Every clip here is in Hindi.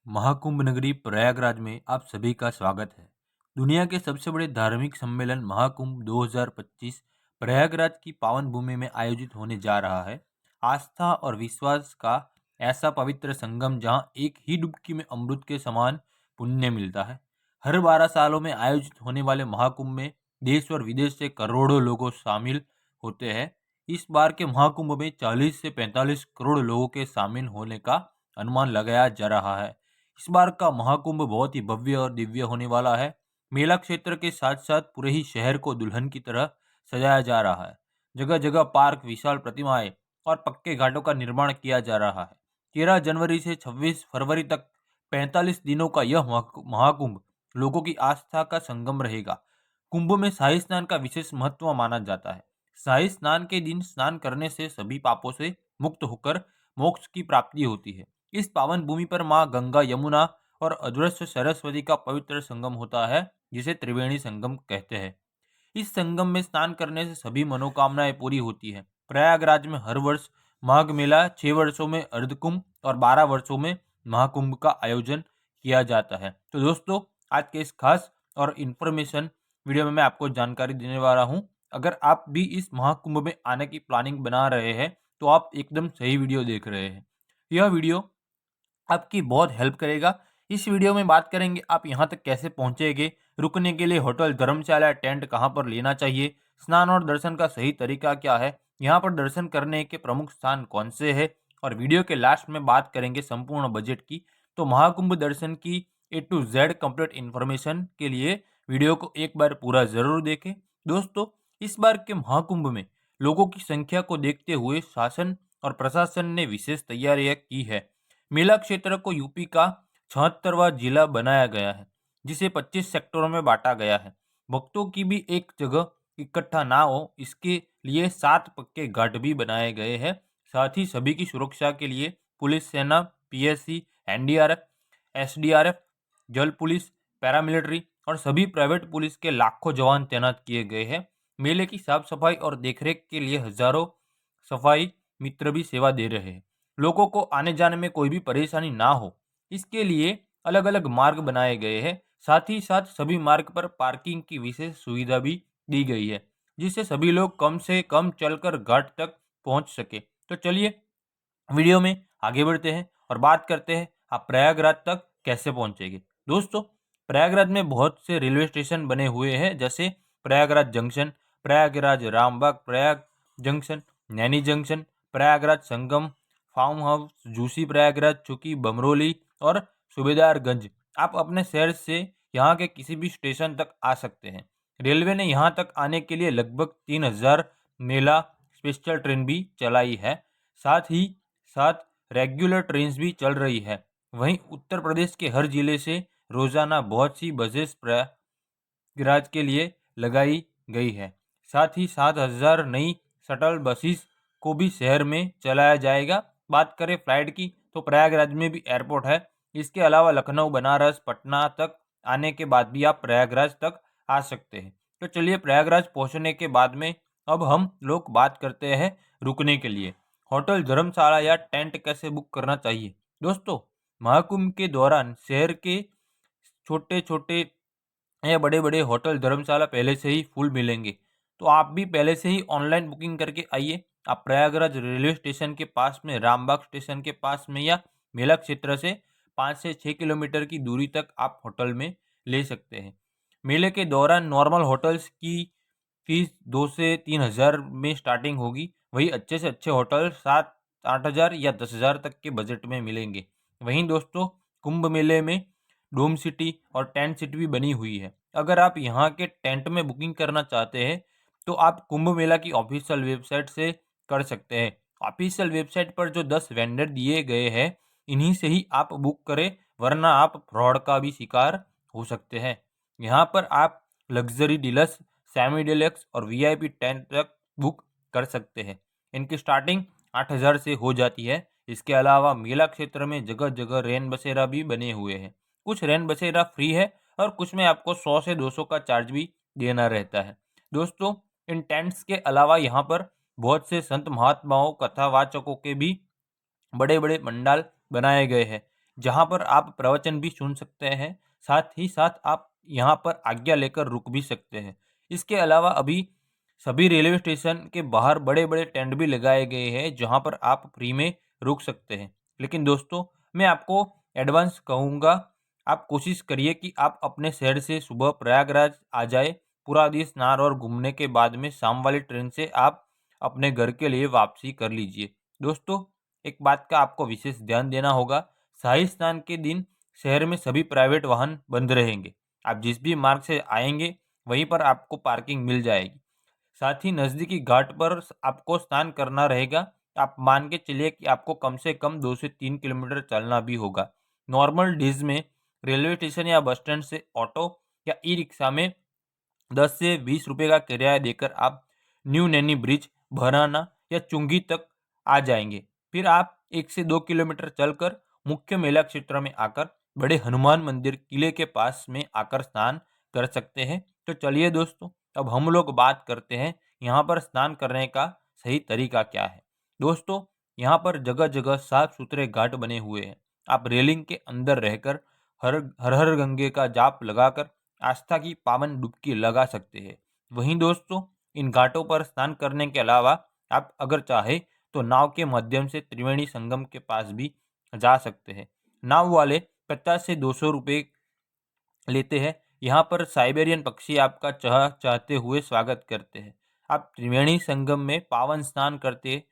महाकुंभ नगरी प्रयागराज में आप सभी का स्वागत है। दुनिया के सबसे बड़े धार्मिक सम्मेलन महाकुंभ 2025 प्रयागराज की पावन भूमि में आयोजित होने जा रहा है। आस्था और विश्वास का ऐसा पवित्र संगम जहां एक ही डुबकी में अमृत के समान पुण्य मिलता है। हर 12 सालों में आयोजित होने वाले महाकुंभ में देश और विदेश से करोड़ों लोग शामिल होते हैं। इस बार के महाकुंभ में 40 से 45 करोड़ लोगों के शामिल होने का अनुमान लगाया जा रहा है। इस बार का महाकुंभ बहुत ही भव्य और दिव्य होने वाला है। मेला क्षेत्र के साथ साथ पूरे ही शहर को दुल्हन की तरह सजाया जा रहा है। जगह जगह पार्क, विशाल प्रतिमाएं और पक्के घाटों का निर्माण किया जा रहा है। 13 जनवरी से 26 फरवरी तक 45 दिनों का यह महाकुंभ लोगों की आस्था का संगम रहेगा। कुंभ में शाही स्नान का विशेष महत्व माना जाता है। शाही स्नान के दिन स्नान करने से सभी पापों से मुक्त होकर मोक्ष की प्राप्ति होती है। इस पावन भूमि पर मां गंगा, यमुना और अदृश्य सरस्वती का पवित्र संगम होता है, जिसे त्रिवेणी संगम कहते हैं। इस संगम में स्नान करने से सभी मनोकामनाएं पूरी होती है। प्रयागराज में हर वर्ष माघ मेला, 6 वर्षों में अर्धकुंभ और 12 वर्षों में महाकुंभ का आयोजन किया जाता है। तो दोस्तों, आज के इस खास और इन्फॉर्मेशन वीडियो में मैं आपको जानकारी देने वाला हूँ। अगर आप भी इस महाकुंभ में आने की प्लानिंग बना रहे हैं तो आप एकदम सही वीडियो देख रहे हैं। यह वीडियो आपकी बहुत हेल्प करेगा। इस वीडियो में बात करेंगे आप यहाँ तक कैसे पहुँचेंगे, रुकने के लिए होटल, धर्मशाला, टेंट कहाँ पर लेना चाहिए, स्नान और दर्शन का सही तरीका क्या है, यहाँ पर दर्शन करने के प्रमुख स्थान कौन से हैं, और वीडियो के लास्ट में बात करेंगे संपूर्ण बजट की। तो महाकुंभ दर्शन की A to Z complete information के लिए वीडियो को एक बार पूरा जरूर देखें। दोस्तों, इस बार के महाकुंभ में लोगों की संख्या को देखते हुए शासन और प्रशासन ने विशेष तैयारियां की है। मेला क्षेत्र को यूपी का 76वां जिला बनाया गया है, जिसे 25 सेक्टरों में बांटा गया है। भक्तों की भी एक जगह इकट्ठा ना हो, इसके लिए 7 पक्के घाट भी बनाए गए हैं। साथ ही सभी की सुरक्षा के लिए पुलिस, सेना, पीएससी, एनडीआरएफ, एसडीआरएफ, जल पुलिस, पैरामिलिट्री और सभी प्राइवेट पुलिस के लाखों जवान तैनात किए गए हैं। मेले की साफ सफाई और देखरेख के लिए हजारों सफाई मित्र भी सेवा दे रहे हैं। लोगों को आने जाने में कोई भी परेशानी ना हो, इसके लिए अलग अलग मार्ग बनाए गए हैं। साथ ही साथ सभी मार्ग पर पार्किंग की विशेष सुविधा भी दी गई है, जिससे सभी लोग कम से कम चलकर घाट तक पहुंच सके। तो चलिए वीडियो में आगे बढ़ते हैं और बात करते हैं आप प्रयागराज तक कैसे पहुंचेंगे। दोस्तों, प्रयागराज में बहुत से रेलवे स्टेशन बने हुए हैं, जैसे Prayagraj junction, Prayagraj Rambagh, Prayag junction, Naini junction, Prayagraj Sangam, Phaphamau, Jhusi Prayagraj, Cheoki, Bamrauli और सूबेदारगंज। आप अपने शहर से यहाँ के किसी भी स्टेशन तक आ सकते हैं। रेलवे ने यहाँ तक आने के लिए लगभग 3000 मेला स्पेशल ट्रेन भी चलाई है। साथ ही साथ रेगुलर ट्रेन्स भी चल रही है। वहीं उत्तर प्रदेश के हर जिले से रोजाना बहुत सी बसेस प्रयागराज के लिए लगाई गई है। साथ ही 7000 नई शटल बसेस को भी शहर में चलाया जाएगा। बात करें फ्लाइट की, तो प्रयागराज में भी एयरपोर्ट है। इसके अलावा लखनऊ, बनारस, पटना तक आने के बाद भी आप प्रयागराज तक आ सकते हैं। तो चलिए, प्रयागराज पहुंचने के बाद में अब हम लोग बात करते हैं रुकने के लिए होटल, धर्मशाला या टेंट कैसे बुक करना चाहिए। दोस्तों, महाकुंभ के दौरान शहर के छोटे छोटे या बड़े बड़े होटल, धर्मशाला पहले से ही फुल मिलेंगे, तो आप भी पहले से ही ऑनलाइन बुकिंग करके आइए। आप प्रयागराज रेलवे स्टेशन के पास में, रामबाग स्टेशन के पास में या मेला क्षेत्र से 5 से 6 किलोमीटर की दूरी तक आप होटल में ले सकते हैं। मेले के दौरान नॉर्मल होटल्स की फीस 2 से 3 हज़ार में स्टार्टिंग होगी। वही अच्छे से अच्छे होटल 7-8 हज़ार या 10 हज़ार तक के बजट में मिलेंगे। वहीं दोस्तों, कुंभ मेले में डोम सिटी और टेंट सिटी भी बनी हुई है। अगर आप यहाँ के टेंट में बुकिंग करना चाहते हैं तो आप कुंभ मेला की ऑफिशियल वेबसाइट से कर सकते हैं। ऑफिशियल वेबसाइट पर जो 10 वेंडर दिए गए हैं, इन्हीं से ही आप बुक करें, वरना आप फ्रॉड का भी शिकार हो सकते हैं। यहाँ पर आप लग्जरी, डीलक्स, सेमी डिलक्स और वीआईपी टेंट तक बुक कर सकते हैं। इनकी स्टार्टिंग 8 हज़ार से हो जाती है। इसके अलावा मेला क्षेत्र में जगह जगह रैन बसेरा भी बने हुए हैं। कुछ रैन बसेरा फ्री है और कुछ में आपको 100 से 200 का चार्ज भी देना रहता है। दोस्तों, इन टेंट्स के अलावा यहाँ पर बहुत से संत महात्माओं, कथावाचकों के भी बड़े बड़े पंडाल बनाए गए हैं। जहाँ पर आप प्रवचन भी सुन सकते हैं। साथ ही साथ आप यहाँ पर आज्ञा लेकर रुक भी सकते हैं। इसके अलावा अभी सभी रेलवे स्टेशन के बाहर बड़े-बड़े टेंट भी लगाए गए हैं, जहाँ पर आप फ्री में रुक सकते हैं। लेकिन दोस्तों, मैं आपको एडवांस कहूँगा, आप कोशिश करिए कि आप अपने शहर से सुबह प्रयागराज आ जाए। पूरा दिन स्नान और घूमने के बाद में शाम वाली ट्रेन से आप अपने घर के लिए वापसी कर लीजिए। दोस्तों, एक बात का आपको विशेष ध्यान देना होगा, शाही स्नान के दिन शहर में सभी प्राइवेट वाहन बंद रहेंगे। आप जिस भी मार्ग से आएँगे, वहीं पर आपको पार्किंग मिल जाएगी। साथ ही नज़दीकी घाट पर आपको स्नान करना रहेगा। आप मान के चलिए कि आपको कम से कम 2 से 3 किलोमीटर चलना भी होगा। नॉर्मल डेज़ में रेलवे स्टेशन या बस स्टैंड से ऑटो या ई-रिक्शा में 10 से 20 रुपए का किराया देकर आप न्यू नैनी ब्रिज, भराना या चुंगी तक आ जाएँगे। फिर आप 1 से 2 किलोमीटर चलकर मुख्य मेला क्षेत्र में आकर बड़े हनुमान मंदिर किले के पास में आकर स्नान कर सकते हैं। तो चलिए दोस्तों, अब हम लोग बात करते हैं यहाँ पर स्नान करने का सही तरीका क्या है। दोस्तों, यहाँ पर जगह-जगह साफ-सुथरे घाट बने हुए हैं। आप रेलिंग के अंदर रहकर हर हर हर गंगे का जाप लगाकर आस्था की पावन डुबकी लगा सकते हैं। वहीं दोस्तों, इन घाटों पर स्नान करने के अलावा आप अगर चाहे तो नाव के माध्यम से त्रिवेणी संगम के पास भी जा सकते हैं। नाव वाले 50 से 200 रुपये लेते हैं। यहाँ पर साइबेरियन पक्षी आपका चाहते हुए स्वागत करते हैं। आप त्रिवेणी संगम में पावन स्नान करते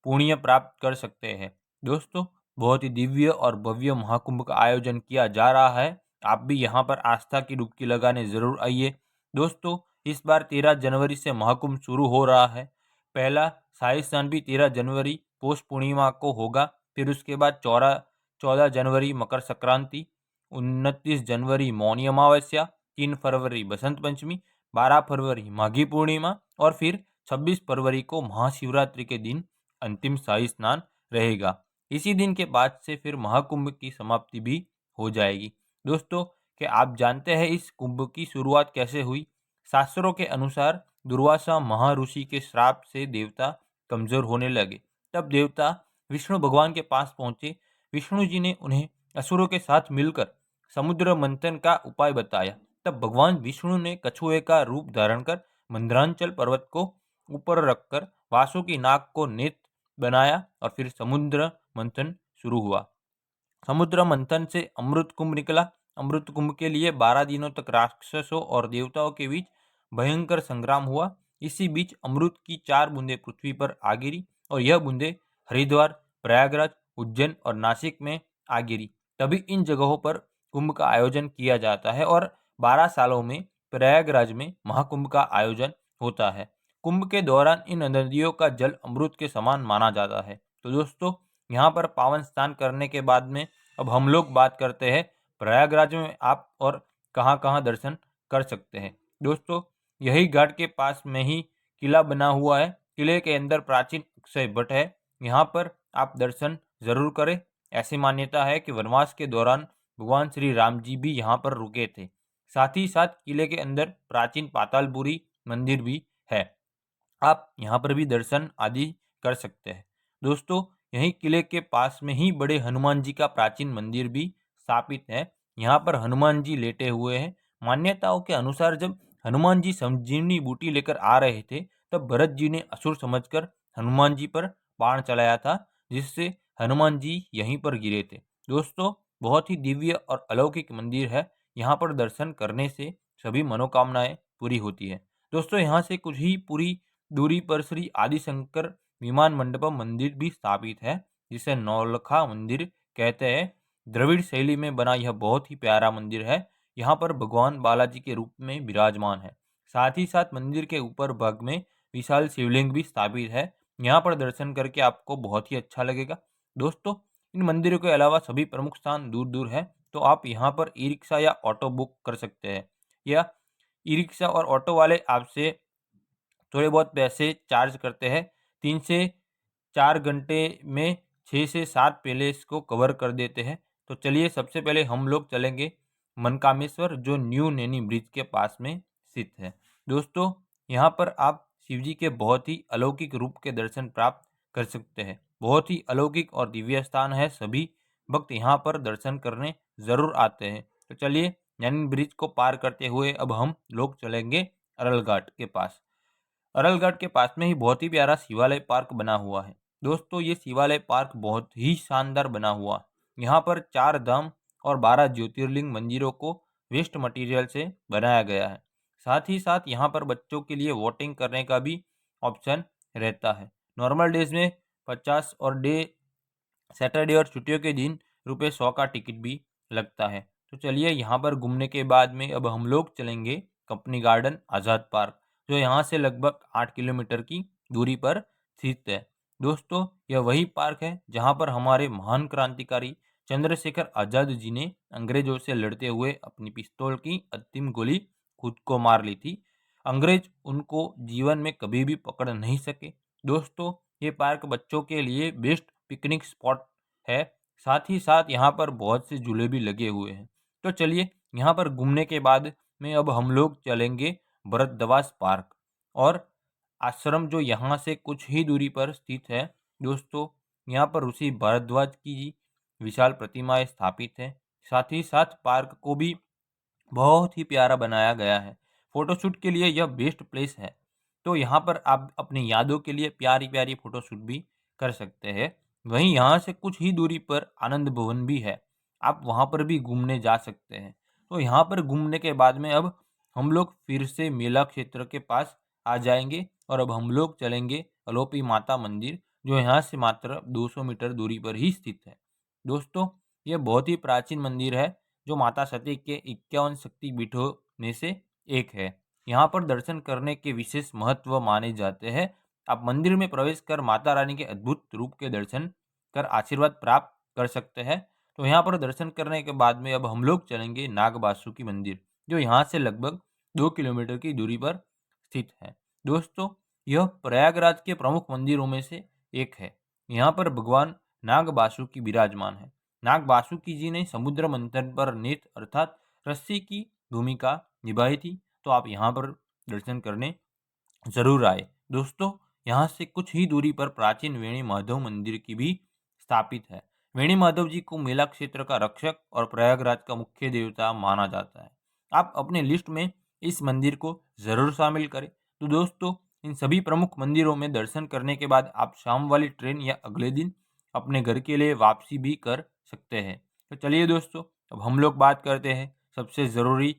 पुण्य प्राप्त कर सकते हैं। दोस्तों, बहुत ही दिव्य और भव्य महाकुंभ का आयोजन किया जा रहा है। आप भी यहाँ पर आस्था की डुबकी लगाने ज़रूर आइए। दोस्तों, इस बार 13 जनवरी से महाकुंभ शुरू हो रहा है। पहला शाही स्नान भी 13 जनवरी पौष पूर्णिमा को होगा। फिर उसके बाद 14 जनवरी मकर संक्रांति, 29 जनवरी मौनी अमावस्या, 3 फरवरी बसंत पंचमी, 12 फरवरी माघी पूर्णिमा और फिर 26 फरवरी को महाशिवरात्रि के दिन अंतिम शाही स्नान रहेगा। इसी दिन के बाद से फिर महाकुंभ की समाप्ति भी हो जाएगी। दोस्तों, क्या आप जानते हैं इस कुंभ की शुरुआत कैसे हुई? शास्त्रों के अनुसार दुर्वासा महर्षि के श्राप से देवता कमजोर होने लगे। तब देवता विष्णु भगवान के पास पहुंचे। विष्णु जी ने उन्हें असुरों के साथ मिलकर समुद्र मंथन का उपाय बताया। तब भगवान विष्णु ने कछुए का रूप धारण कर मंदरांचल पर्वत को ऊपर रखकर वासुकी नाग को नेत्र बनाया और फिर समुद्र मंथन शुरू हुआ। समुद्र मंथन से अमृत कुंभ निकला। अमृत कुंभ के लिए 12 दिनों तक राक्षसों और देवताओं के बीच भयंकर संग्राम हुआ। इसी बीच अमृत की 4 बूंदें पृथ्वी पर आ गिरी और यह बूंदें हरिद्वार, प्रयागराज, उज्जैन और नासिक में आ गिरी। तभी इन जगहों पर कुंभ का आयोजन किया जाता है और 12 सालों में प्रयागराज में महाकुंभ का आयोजन होता है। कुंभ के दौरान इन नदियों का जल अमृत के समान माना जाता है। तो दोस्तों, यहाँ पर पावन स्नान करने के बाद में अब हम लोग बात करते हैं प्रयागराज में आप और कहाँ-कहाँ दर्शन कर सकते हैं। दोस्तों, यही घाट के पास में ही किला बना हुआ है। किले के अंदर प्राचीन अक्षय वट है। यहाँ पर आप दर्शन ज़रूर करें। ऐसी मान्यता है कि वनवास के दौरान भगवान श्री राम जी भी यहाँ पर रुके थे। साथ ही साथ किले के अंदर प्राचीन पातालपुरी मंदिर भी है। आप यहाँ पर भी दर्शन आदि कर सकते हैं। दोस्तों, यहीं किले के पास में ही बड़े हनुमान जी का प्राचीन मंदिर भी स्थापित है। यहाँ पर हनुमान जी लेटे हुए हैं। मान्यताओं के अनुसार जब हनुमान जी संजीवनी बूटी लेकर आ रहे थे, तब भरत जी ने असुर समझकर हनुमान जी पर बाण चलाया था, जिससे हनुमान जी यहीं पर गिरे थे। दोस्तों, बहुत ही दिव्य और अलौकिक मंदिर है। यहाँ पर दर्शन करने से सभी मनोकामनाएं पूरी होती है। दोस्तों, यहाँ से कुछ ही पूरी दूरी पर श्री आदिशंकर विमान मंडपम मंदिर भी स्थापित है, जिसे नौलखा मंदिर कहते हैं। द्रविड़ शैली में बना यह बहुत ही प्यारा मंदिर है। यहाँ पर भगवान बालाजी के रूप में विराजमान है। साथ ही साथ मंदिर के ऊपर भाग में विशाल शिवलिंग भी स्थापित है। यहाँ पर दर्शन करके आपको बहुत ही अच्छा लगेगा। दोस्तों, इन मंदिरों के अलावा सभी प्रमुख स्थान दूर दूर है, तो आप यहाँ पर ई रिक्शा या ऑटो बुक कर सकते हैं, या ई रिक्शा और ऑटो वाले आपसे थोड़े बहुत पैसे चार्ज करते हैं। 3 से 4 घंटे में 6 से 7 पैलेस को कवर कर देते हैं। तो चलिए, सबसे पहले हम लोग चलेंगे मनकामेश्वर, जो न्यू नैनी ब्रिज के पास में स्थित है। दोस्तों, यहाँ पर आप शिव जी के बहुत ही अलौकिक रूप के दर्शन प्राप्त कर सकते हैं। बहुत ही अलौकिक और दिव्य स्थान है। सभी भक्त यहाँ पर दर्शन करने ज़रूर आते हैं। तो चलिए, नैनी ब्रिज को पार करते हुए अब हम लोग चलेंगे अरल घाट के पास। अरल घाट के पास में ही बहुत ही प्यारा शिवालय पार्क बना हुआ है। दोस्तों, ये शिवालय पार्क बहुत ही शानदार बना हुआ है। यहाँ पर 4 धाम और 12 ज्योतिर्लिंग मंदिरों को वेस्ट मटेरियल से बनाया गया है। साथ ही साथ यहाँ पर बच्चों के लिए वोटिंग करने का भी ऑप्शन रहता है। नॉर्मल डेज में 50 और सैटरडे और छुट्टियों के दिन ₹100 का टिकट भी लगता है। तो चलिए, यहाँ पर घूमने के बाद में अब हम लोग चलेंगे कंपनी गार्डन आज़ाद पार्क, जो यहाँ से लगभग 8 किलोमीटर की दूरी पर स्थित है। दोस्तों, यह वही पार्क है जहाँ पर हमारे महान क्रांतिकारी चंद्रशेखर आज़ाद जी ने अंग्रेजों से लड़ते हुए अपनी पिस्तौल की अंतिम गोली खुद को मार ली थी। अंग्रेज उनको जीवन में कभी भी पकड़ नहीं सके। दोस्तों, ये पार्क बच्चों के लिए बेस्ट पिकनिक स्पॉट है। साथ ही साथ यहाँ पर बहुत से झूले भी लगे हुए हैं। तो चलिए, यहाँ पर घूमने के बाद में अब हम लोग चलेंगे भरद्वाज पार्क और आश्रम, जो यहाँ से कुछ ही दूरी पर स्थित है। दोस्तों, यहाँ पर ऋषि भारद्वाज की विशाल प्रतिमाएं स्थापित है। साथ ही साथ पार्क को भी बहुत ही प्यारा बनाया गया है। फोटोशूट के लिए यह बेस्ट प्लेस है। तो यहाँ पर आप अपनी यादों के लिए प्यारी प्यारी फोटोशूट भी कर सकते हैं। वहीं यहाँ से कुछ ही दूरी पर आनंद भवन भी है, आप वहाँ पर भी घूमने जा सकते हैं। तो यहाँ पर घूमने के बाद में अब हम लोग फिर से मेला क्षेत्र के पास आ जाएंगे और अब हम लोग चलेंगे अलोपी माता मंदिर, जो यहाँ से मात्र 200 मीटर दूरी पर ही स्थित है। दोस्तों, ये बहुत ही प्राचीन मंदिर है, जो माता सती के 51 शक्तिपीठों में से एक है। यहाँ पर दर्शन करने के विशेष महत्व माने जाते हैं। आप मंदिर में प्रवेश कर माता रानी के अद्भुत रूप के दर्शन कर आशीर्वाद प्राप्त कर सकते हैं। तो यहाँ पर दर्शन करने के बाद में अब हम लोग चलेंगे नाग बासुकी मंदिर, जो यहाँ से लगभग 2 किलोमीटर की दूरी पर स्थित है। दोस्तों, यह प्रयागराज के प्रमुख मंदिरों में से एक है। यहाँ पर भगवान नाग बासुकी विराजमान है। नाग बासुकी जी ने समुद्र मंथन पर नेत अर्थात रस्सी की भूमिका निभाई थी। तो आप यहाँ पर दर्शन करने जरूर आए। दोस्तों, यहाँ से कुछ ही दूरी पर प्राचीन वेणी माधव मंदिर की भी स्थापित है। वेणी माधव जी को मेला क्षेत्र का रक्षक और प्रयागराज का मुख्य देवता माना जाता है। आप अपने लिस्ट में इस मंदिर को जरूर शामिल करें। तो दोस्तों, इन सभी प्रमुख मंदिरों में दर्शन करने के बाद आप शाम वाली ट्रेन या अगले दिन अपने घर के लिए वापसी भी कर सकते हैं। तो चलिए दोस्तों, अब हम लोग बात करते हैं सबसे ज़रूरी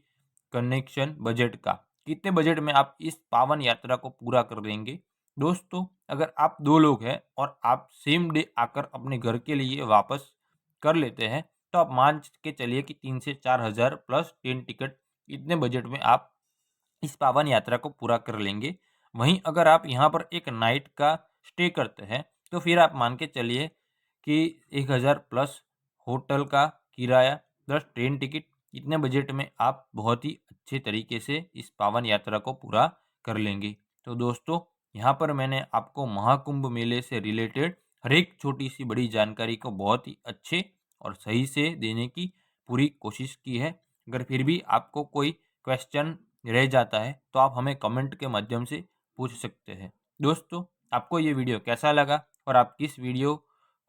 कनेक्शन बजट का। कितने बजट में आप इस पावन यात्रा को पूरा कर देंगे? दोस्तों, अगर आप 2 लोग हैं और आप सेम डे आकर अपने घर के लिए वापस कर लेते हैं, तो आप मान के चलिए कि 3 से 4 हज़ार प्लस ट्रेन टिकट, इतने बजट में आप इस पावन यात्रा को पूरा कर लेंगे। वहीं अगर आप यहाँ पर एक नाइट का स्टे करते हैं, तो फिर आप मान के चलिए कि 1000 प्लस होटल का किराया प्लस ट्रेन टिकट, इतने बजट में आप बहुत ही अच्छे तरीके से इस पावन यात्रा को पूरा कर लेंगे। तो दोस्तों, यहाँ पर मैंने आपको महाकुंभ मेले से रिलेटेड हर एक छोटी सी बड़ी जानकारी को बहुत ही अच्छे और सही से देने की पूरी कोशिश की है। अगर फिर भी आपको कोई क्वेश्चन रह जाता है, तो आप हमें कमेंट के माध्यम से पूछ सकते हैं। दोस्तों, आपको ये वीडियो कैसा लगा और आप किस वीडियो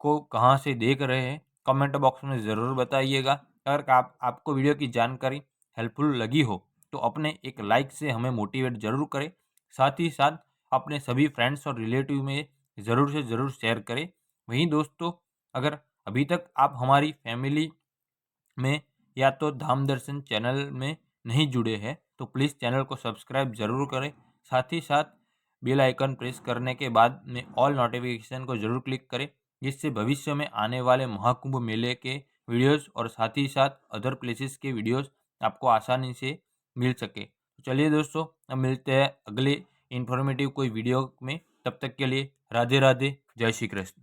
को कहाँ से देख रहे हैं, कमेंट बॉक्स में ज़रूर बताइएगा। अगर आपको वीडियो की जानकारी हेल्पफुल लगी हो, तो अपने एक लाइक से हमें मोटिवेट ज़रूर करें। साथ ही साथ अपने सभी फ्रेंड्स और रिलेटिव में ज़रूर से ज़रूर शेयर करें। वहीं दोस्तों, अगर अभी तक आप हमारी फैमिली में या तो धाम दर्शन चैनल में नहीं जुड़े हैं, तो प्लीज़ चैनल को सब्सक्राइब ज़रूर करें। साथ ही साथ बेल आइकन प्रेस करने के बाद में ऑल नोटिफिकेशन को ज़रूर क्लिक करें, जिससे भविष्य में आने वाले महाकुंभ मेले के वीडियोस और साथ ही साथ अदर प्लेसेस के वीडियोस आपको आसानी से मिल सके। तो चलिए दोस्तों, अब मिलते हैं अगले इन्फॉर्मेटिव कोई वीडियो में। तब तक के लिए राधे राधे, जय श्री कृष्ण।